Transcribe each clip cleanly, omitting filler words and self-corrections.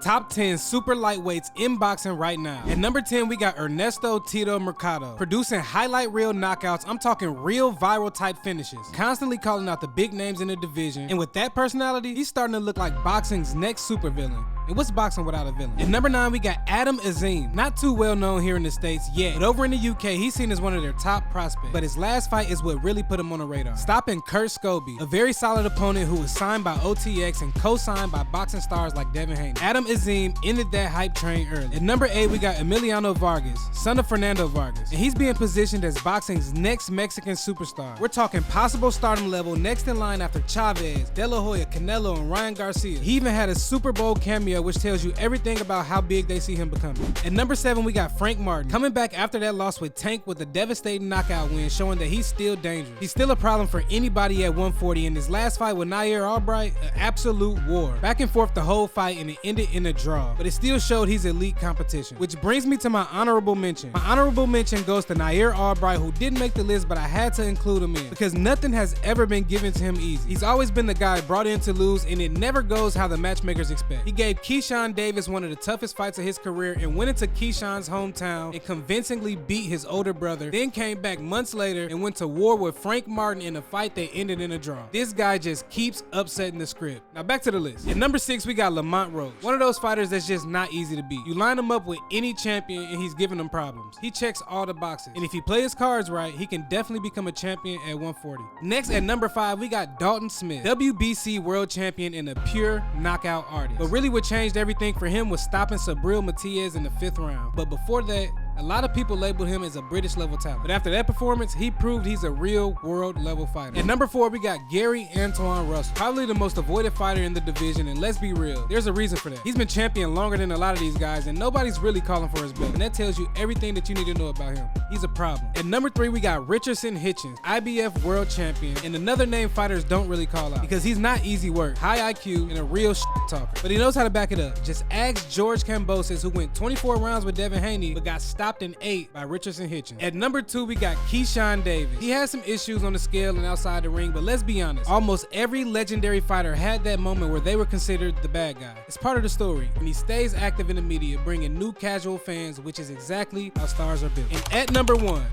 Top 10 super lightweights in boxing right now. At number 10, we got Ernesto Tito Mercado, producing highlight reel knockouts. I'm talking real viral type finishes, constantly calling out the big names in the division. And with that personality, he's starting to look like boxing's next supervillain. And what's boxing without a villain? At number 9, we got Adam Azim. Not too well known here in the States yet, but over in the UK, he's seen as one of their top prospects. But his last fight is what really put him on the radar, stopping Kurt Scobie, a very solid opponent who was signed by OTX and co-signed by boxing stars like Devin Haney. Adam Azim ended that hype train early. At number 8, we got Emiliano Vargas, son of Fernando Vargas, and he's being positioned as boxing's next Mexican superstar. We're talking possible stardom level, next in line after Chavez, De La Hoya, Canelo, and Ryan Garcia. He even had a Super Bowl cameo, which tells you everything about how big they see him becoming. At number 7, we got Frank Martin, coming back after that loss with Tank with a devastating knockout win, showing that he's still dangerous. He's still a problem for anybody at 140, and his last fight with Nair Albright, an absolute war. Back and forth the whole fight, and it ended in a draw, but it still showed he's elite competition. Which brings me to my honorable mention. My honorable mention goes to Nair Albright, who didn't make the list, but I had to include him in, because nothing has ever been given to him easy. He's always been the guy brought in to lose, and it never goes how the matchmakers expect. He gave Keyshawn Davis one of the toughest fights of his career and went into Keyshawn's hometown and convincingly beat his older brother, then came back months later and went to war with Frank Martin in a fight that ended in a draw. This guy just keeps upsetting the script. Now back to the list. At number 6, we got Lamont Roach, one of those fighters that's just not easy to beat. You line him up with any champion and he's giving them problems. He checks all the boxes, and if he plays his cards right, he can definitely become a champion at 140. Next, at number 5, we got Dalton Smith, WBC world champion and a pure knockout artist. But really what changed everything for him was stopping Subriel Matias in the 5th round. But before that, a lot of people labeled him as a British level talent. But after that performance, he proved he's a real world level fighter. At number 4, we got Gary Antoine Russell, probably the most avoided fighter in the division, and let's be real, there's a reason for that. He's been champion longer than a lot of these guys, and nobody's really calling for his belt. And that tells you everything that you need to know about him. He's a problem. At number 3, we got Richardson Hitchens, IBF world champion, and another name fighters don't really call out, because he's not easy work, high IQ, and a real talker. But he knows how to back it up. Just ask George Kambosos, who went 24 rounds with Devin Haney, but got stopped in 8 by Richardson Hitchens. At number 2, we got Keyshawn Davis. He has some issues on the scale and outside the ring, but let's be honest, almost every legendary fighter had that moment where they were considered the bad guy. It's part of the story, and he stays active in the media, bringing new casual fans, which is exactly how stars are built. And at number 1,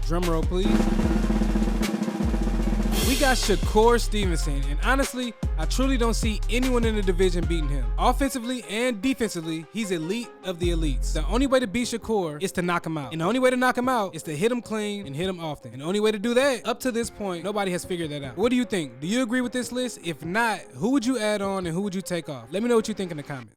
drum roll please, we got Shakur Stevenson, and honestly, I truly don't see anyone in the division beating him. Offensively and defensively, he's elite of the elites. The only way to beat Shakur is to knock him out. And the only way to knock him out is to hit him clean and hit him often. And the only way to do that, up to this point, nobody has figured that out. What do you think? Do you agree with this list? If not, who would you add on and who would you take off? Let me know what you think in the comments.